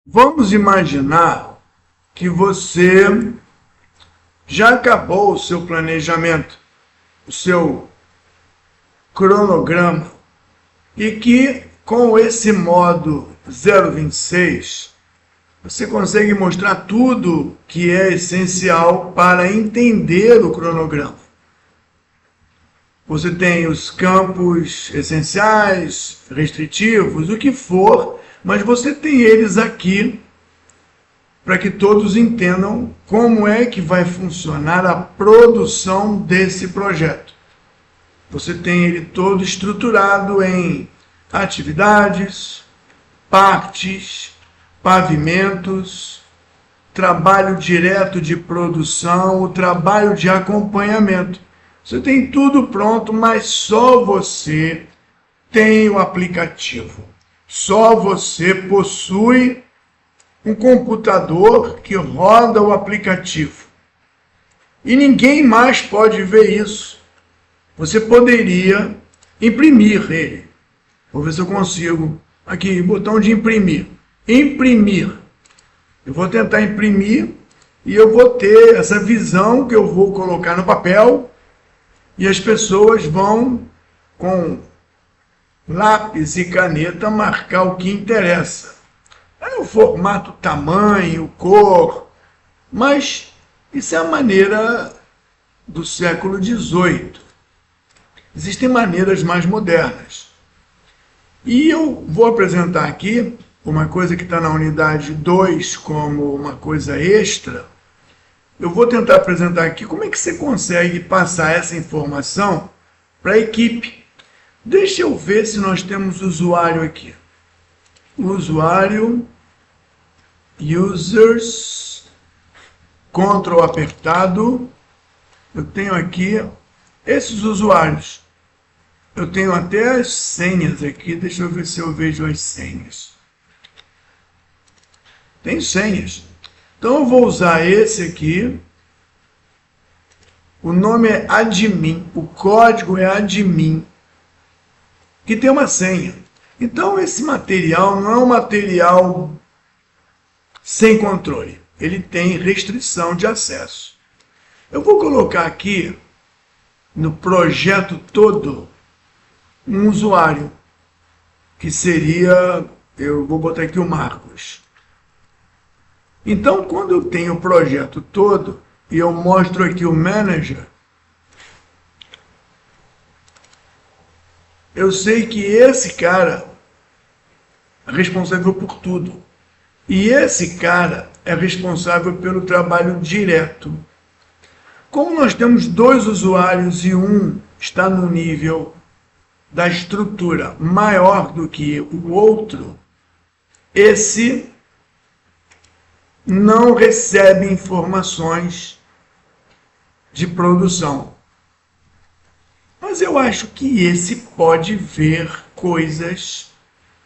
Vamos imaginar que você já acabou o seu planejamento, o seu cronograma, e que com esse modo 026 você consegue mostrar tudo que é essencial para entender o cronograma. Você tem os campos essenciais, restritivos, o que for, mas você tem eles aqui para que todos entendam como é que vai funcionar a produção desse projeto. Você tem ele todo estruturado em atividades, partes, pavimentos, trabalho direto de produção, o trabalho de acompanhamento. Você tem tudo pronto, mas só você tem o aplicativo. Só você possui um computador que roda o aplicativo. E ninguém mais pode ver isso. Você poderia imprimir ele. Vou ver se eu consigo. Aqui, botão de imprimir. Imprimir. Eu vou tentar imprimir e eu vou ter essa visão que eu vou colocar no papel e as pessoas vão, com lápis e caneta, marcar o que interessa. É o formato, tamanho, cor, mas isso é a maneira do século XVIII. Existem maneiras mais modernas. E eu vou apresentar aqui uma coisa que está na unidade 2 como uma coisa extra. Eu vou tentar apresentar aqui como é que você consegue passar essa informação para a equipe. Deixa eu ver se nós temos usuário aqui. Usuário, users, Ctrl apertado. Eu tenho aqui esses usuários. Eu tenho até as senhas aqui. Deixa eu ver se eu vejo as senhas. Tem senhas. Então eu vou usar esse aqui. O nome é admin. O código é admin. Que tem uma senha. Então esse material não é um material sem controle. Ele tem restrição de acesso. Eu vou colocar aqui no projeto todo um usuário, que seria, eu vou botar aqui o Marcos. Então, quando eu tenho o projeto todo e eu mostro aqui o manager, eu sei que esse cara é responsável por tudo. E esse cara é responsável pelo trabalho direto. Como nós temos dois usuários e um está no nível da estrutura maior do que o outro, esse não recebe informações de produção. Mas eu acho que esse pode ver coisas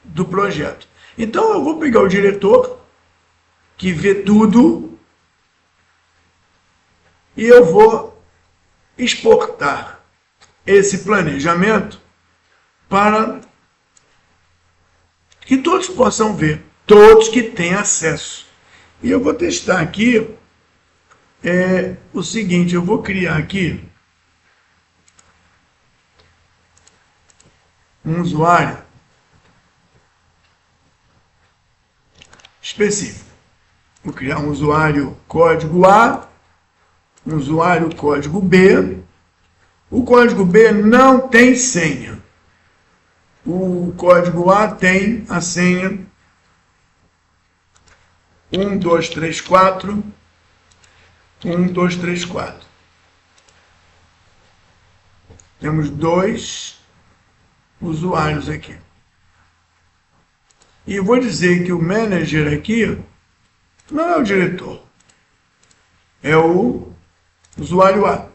do projeto. Então eu vou pegar o diretor, que vê tudo, e eu vou exportar esse planejamento para que todos possam ver, todos que têm acesso. E eu vou testar aqui o seguinte, eu vou criar aqui um usuário específico. Vou criar um usuário código A, um usuário código B. O código B não tem senha. O código A tem a senha 1234, 1234. Temos dois usuários aqui. E vou dizer que o manager aqui não é o diretor, é o usuário A.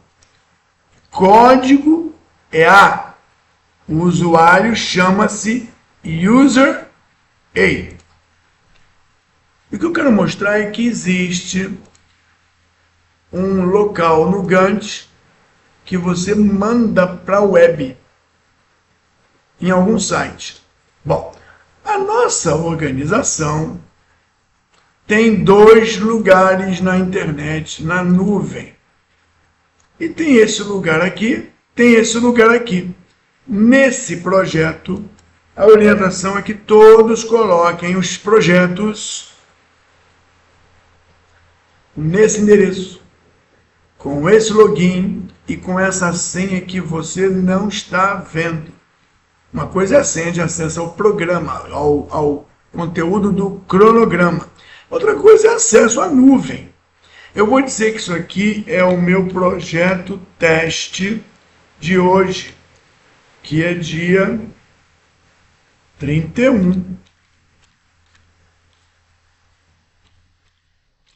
Código é A. O usuário chama-se user A. O que eu quero mostrar é que existe um local no Gantt que você manda para a web em algum site. Bom, a nossa organização tem dois lugares na internet, na nuvem. E tem esse lugar aqui, tem esse lugar aqui. Nesse projeto, a orientação é que todos coloquem os projetos nesse endereço, com esse login e com essa senha que você não está vendo. Uma coisa é a senha de acesso ao programa, ao conteúdo do cronograma. Outra coisa é acesso à nuvem. Eu vou dizer que isso aqui é o meu projeto teste de hoje, que é dia 31.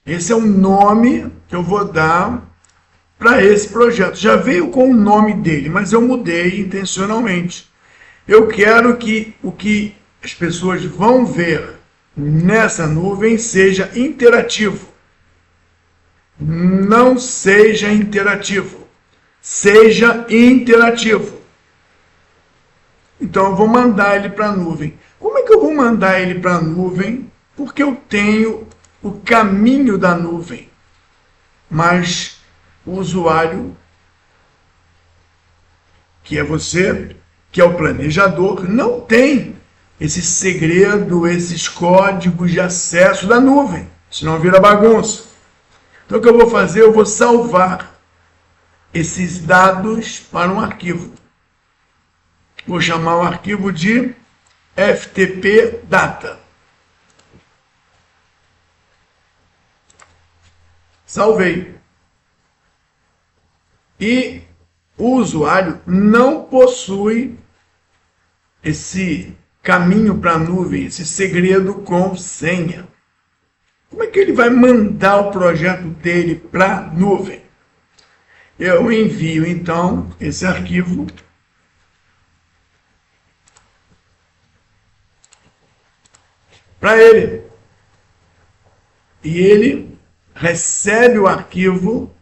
Esse é o nome que eu vou dar para esse projeto. Já veio com o nome dele, mas eu mudei intencionalmente. Eu quero que o que as pessoas vão ver nessa nuvem seja interativo. Não seja interativo. Seja interativo. Então eu vou mandar ele para a nuvem. Como é que eu vou mandar ele para a nuvem? Porque eu tenho o caminho da nuvem. Mas o usuário, que é você, que é o planejador, não tem esse segredo, esses códigos de acesso da nuvem. Senão vira bagunça. Então o que eu vou fazer? Eu vou salvar esses dados para um arquivo. Vou chamar o arquivo de FTP Data. Salvei. E o usuário não possui esse caminho para a nuvem, esse segredo com senha. Como é que ele vai mandar o projeto dele para a nuvem? Eu envio, então, esse arquivo para ele. E ele recebe o arquivo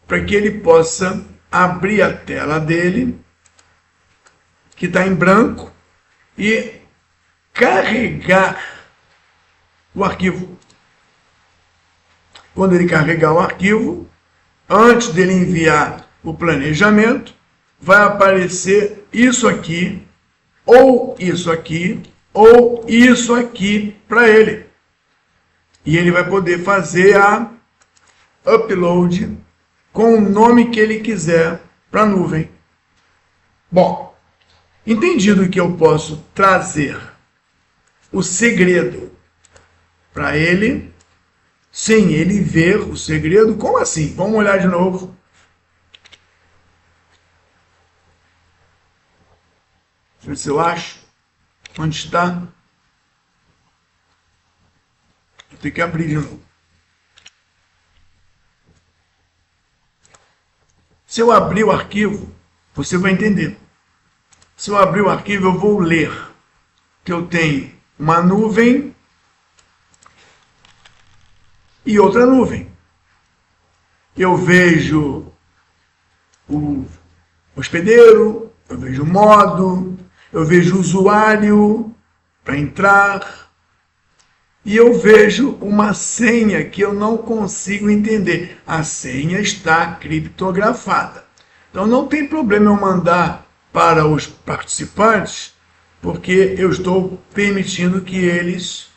para que ele possa abrir a tela dele, que está em branco, e carregar o arquivo. Quando ele carregar o arquivo, antes dele enviar o planejamento, vai aparecer isso aqui, ou isso aqui, ou isso aqui para ele. E ele vai poder fazer a upload com o nome que ele quiser para a nuvem. Bom, entendido que eu posso trazer o segredo para ele, sem ele ver o segredo, como assim? Vamos olhar de novo. Deixa eu ver se eu acho. Onde está? Vou ter que abrir de novo. Se eu abrir o arquivo, você vai entender. Se eu abrir o arquivo, eu vou ler que eu tenho uma nuvem e outra nuvem. Eu vejo o hospedeiro, eu vejo o modo, eu vejo o usuário para entrar, e eu vejo uma senha que eu não consigo entender. A senha está criptografada. Então não tem problema eu mandar para os participantes, porque eu estou permitindo que eles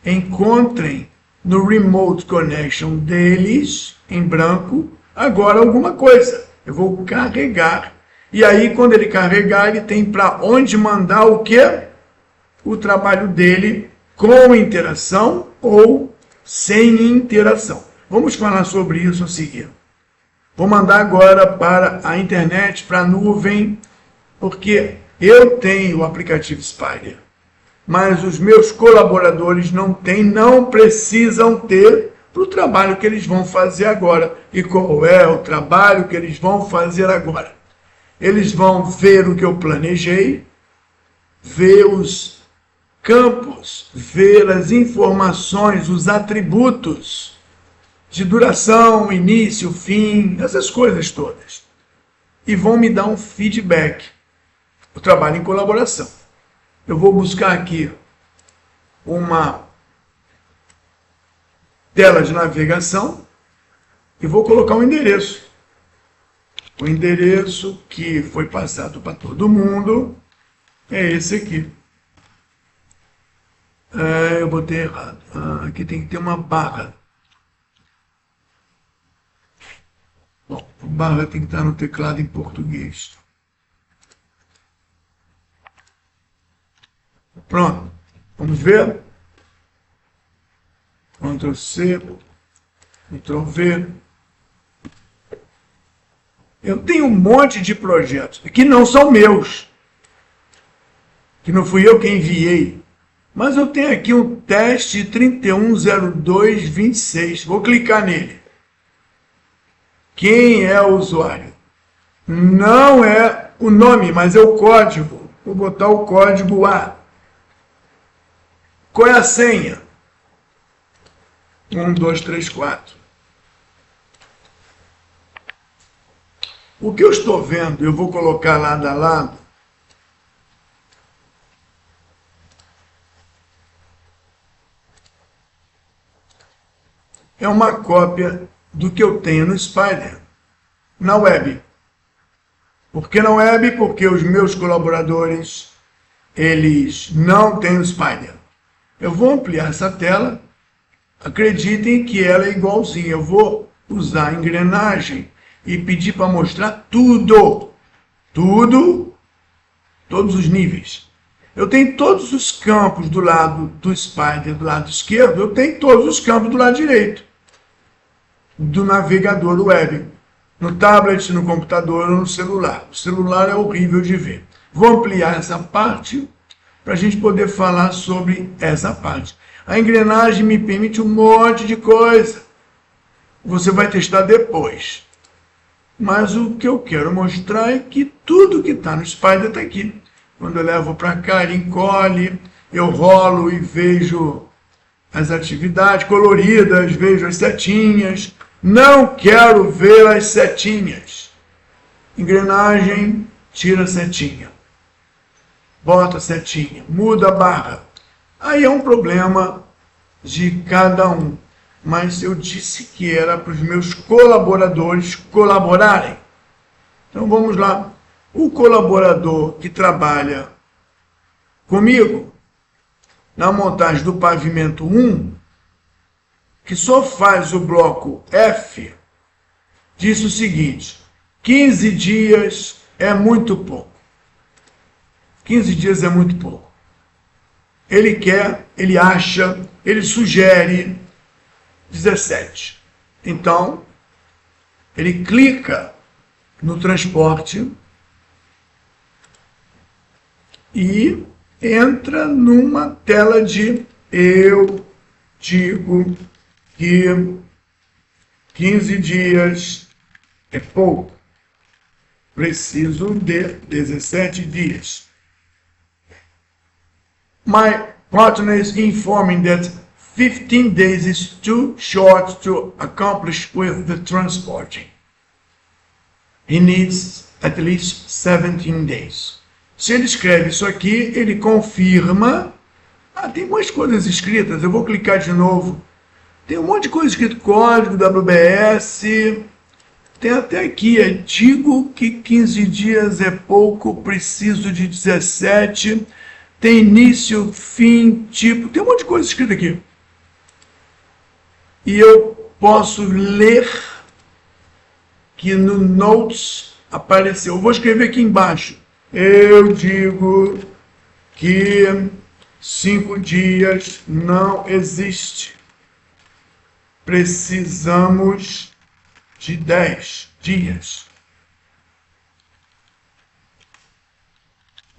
encontrem no remote connection deles, em branco, agora alguma coisa. Eu vou carregar. E aí, quando ele carregar, ele tem para onde mandar o quê? O trabalho dele com interação ou sem interação. Vamos falar sobre isso a seguir. Vou mandar agora para a internet, para a nuvem, porque eu tenho o aplicativo Spider, mas os meus colaboradores não têm, não precisam ter para o trabalho que eles vão fazer agora. E qual é o trabalho que eles vão fazer agora? Eles vão ver o que eu planejei, ver os campos, ver as informações, os atributos de duração, início, fim, essas coisas todas. E vão me dar um feedback. O trabalho em colaboração. Eu vou buscar aqui uma tela de navegação e vou colocar um endereço. O endereço que foi passado para todo mundo é esse aqui. Eu botei errado. Aqui tem que ter uma barra. Bom, a barra tem que estar no teclado em português. Pronto. Vamos ver. Ctrl C, Ctrl V. Eu tenho um monte de projetos que não são meus, que não fui eu quem enviei, mas eu tenho aqui um teste 310226. Vou clicar nele. Quem é o usuário? Não é o nome, mas é o código. Vou botar o código A. Qual é a senha? 1, 2, 3, 4. O que eu estou vendo, eu vou colocar lado a lado. É uma cópia do que eu tenho no Spider, na web. Por que na web? Porque os meus colaboradores, eles não têm o Spider. Eu vou ampliar essa tela. Acreditem que ela é igualzinha. Eu vou usar a engrenagem e pedir para mostrar tudo. Tudo. Todos os níveis. Eu tenho todos os campos do lado do Spider, do lado esquerdo. Eu tenho todos os campos do lado direito. Do navegador web. No tablet, no computador ou no celular. O celular é horrível de ver. Vou ampliar essa parte para a gente poder falar sobre essa parte. A engrenagem me permite um monte de coisa. Você vai testar depois. Mas o que eu quero mostrar é que tudo que está no Spider está aqui. Quando eu levo para cá, ele encolhe, eu rolo e vejo as atividades coloridas, vejo as setinhas. Não quero ver as setinhas. Engrenagem, tira a setinha. Bota a setinha, muda a barra. Aí é um problema de cada um. Mas eu disse que era para os meus colaboradores colaborarem. Então vamos lá. O colaborador que trabalha comigo na montagem do pavimento 1, que só faz o bloco F, disse o seguinte: 15 dias é muito pouco. 15 dias é muito pouco. Ele quer, ele acha, ele sugere 17. Então, ele clica no transporte e entra numa tela de eu digo que 15 dias é pouco. Preciso de 17 dias. My partner is informing that 15 days is too short to accomplish with the transporting. He needs at least 17 days. Se ele escreve isso aqui, ele confirma. Tem umas coisas escritas, eu vou clicar de novo. Tem um monte de coisa escrito, código, WBS. Tem até aqui, digo que 15 dias é pouco, preciso de 17. Tem início, fim, tipo, tem um monte de coisa escrita aqui. E eu posso ler que no Notes apareceu. Eu vou escrever aqui embaixo. Eu digo que 5 dias não existe. Precisamos de 10 dias.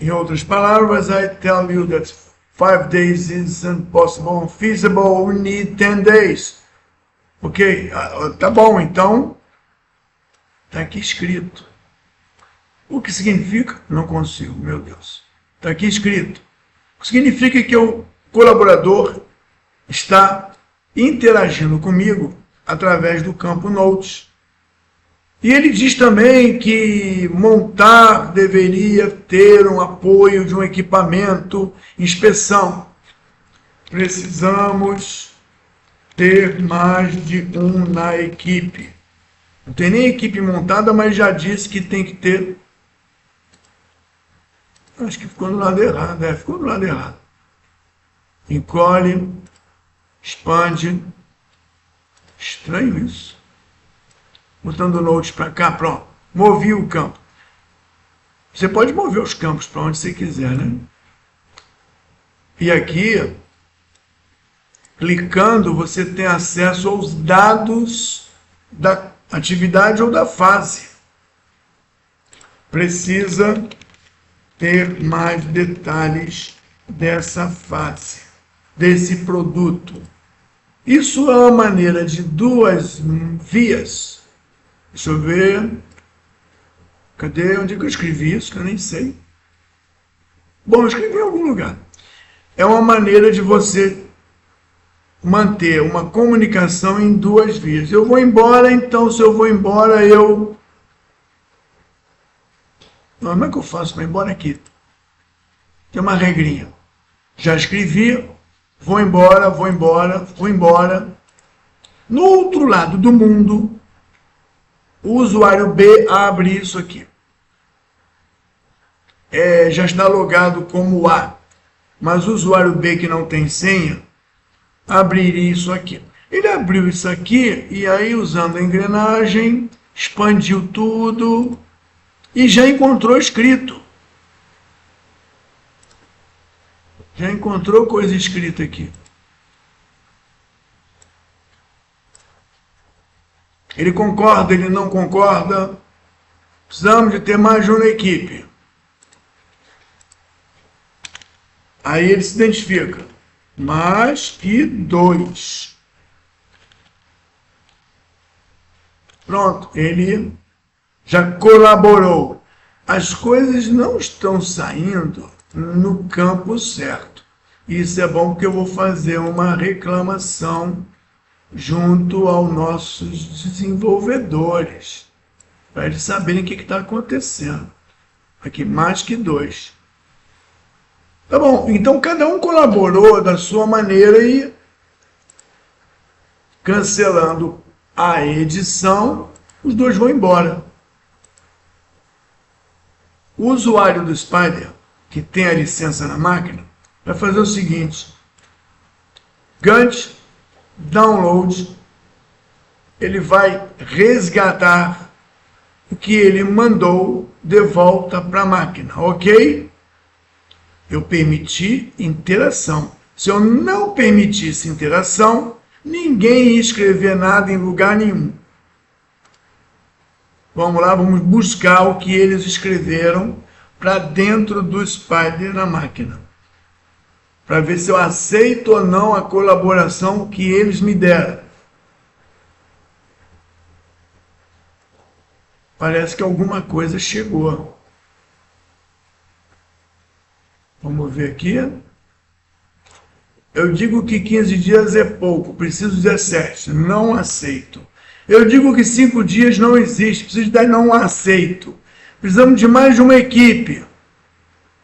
Em outras palavras, I tell you that 5 days is impossible, unfeasible, we need 10 days. Ok, tá bom, então, tá aqui escrito. O que significa? Não consigo, meu Deus. Tá aqui escrito. O que significa que o colaborador está interagindo comigo através do campo Notes. E ele diz também que montar deveria ter um apoio de um equipamento, inspeção. Precisamos ter mais de um na equipe. Não tem nem equipe montada, mas já disse que tem que ter. Acho que ficou no lado errado, ficou no lado errado. Encolhe, expande. Estranho isso. Botando o Node para cá, pronto. Movi o campo. Você pode mover os campos para onde você quiser, né? E aqui, clicando, você tem acesso aos dados da atividade ou da fase. Precisa ter mais detalhes dessa fase, desse produto. Isso é uma maneira de duas vias. Deixa eu ver. Cadê? Onde é que eu escrevi isso? Que eu nem sei. Bom, eu escrevi em algum lugar. É uma maneira de você manter uma comunicação em duas vias. Eu vou embora, então se eu vou embora, eu... Não, como é que eu faço para ir embora aqui? Tem uma regrinha. Já escrevi, vou embora, vou embora, vou embora. No outro lado do mundo, o usuário B abre isso aqui. Já está logado como A. Mas o usuário B que não tem senha, abriria isso aqui. Ele abriu isso aqui e aí, usando a engrenagem, expandiu tudo e já encontrou escrito. Já encontrou coisa escrita aqui. Ele concorda, ele não concorda. Precisamos de ter mais de uma equipe. Aí ele se identifica. Mais que 2. Pronto, ele já colaborou. As coisas não estão saindo no campo certo. Isso é bom porque eu vou fazer uma reclamação junto aos nossos desenvolvedores, para eles saberem o que está acontecendo. Aqui, mais que 2. Tá bom, então cada um colaborou da sua maneira e, cancelando a edição, os dois vão embora. O usuário do Spyder, que tem a licença na máquina, vai fazer o seguinte: Gantt, download, ele vai resgatar o que ele mandou de volta para a máquina, ok? Eu permiti interação. Se eu não permitisse interação, ninguém ia escrever nada em lugar nenhum. Vamos lá, vamos buscar o que eles escreveram para dentro do Spyder na máquina, para ver se eu aceito ou não a colaboração que eles me deram. Parece que alguma coisa chegou. Vamos ver aqui. Eu digo que 15 dias é pouco, preciso de 17, não aceito. Eu digo que 5 dias não existe, preciso de 10, não aceito. Precisamos de mais de uma equipe.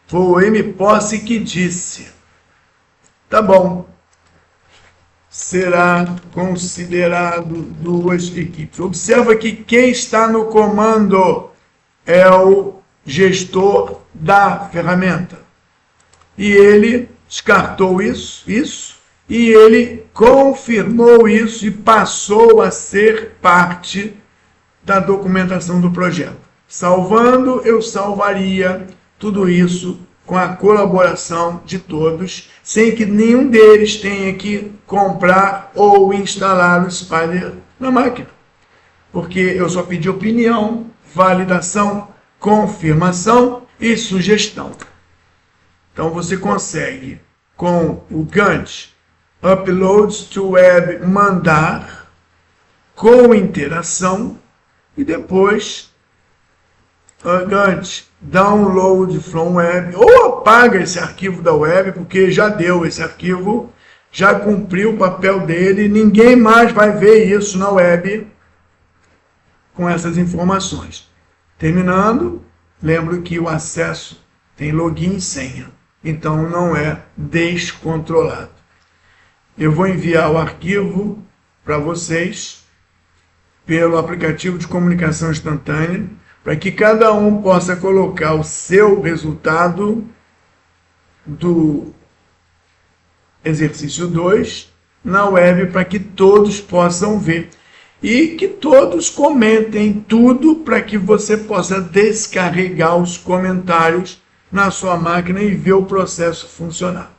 Foi o M-Posse que disse. Tá bom. Será considerado 2 equipes. Observa que quem está no comando é o gestor da ferramenta. E ele descartou isso, e ele confirmou isso e passou a ser parte da documentação do projeto. Salvando, eu salvaria tudo isso com a colaboração de todos, sem que nenhum deles tenha que comprar ou instalar o Spyder na máquina. Porque eu só pedi opinião, validação, confirmação e sugestão. Então você consegue, com o Gantt, upload to web, mandar, com interação, e depois Gantt, download from web, ou apaga esse arquivo da web, porque já deu esse arquivo, já cumpriu o papel dele, ninguém mais vai ver isso na web com essas informações. Terminando, lembro que o acesso tem login e senha. Então não é descontrolado. Eu vou enviar o arquivo para vocês pelo aplicativo de comunicação instantânea, para que cada um possa colocar o seu resultado do exercício 2 na web, para que todos possam ver. E que todos comentem tudo, para que você possa descarregar os comentários na sua máquina e ver o processo funcionar.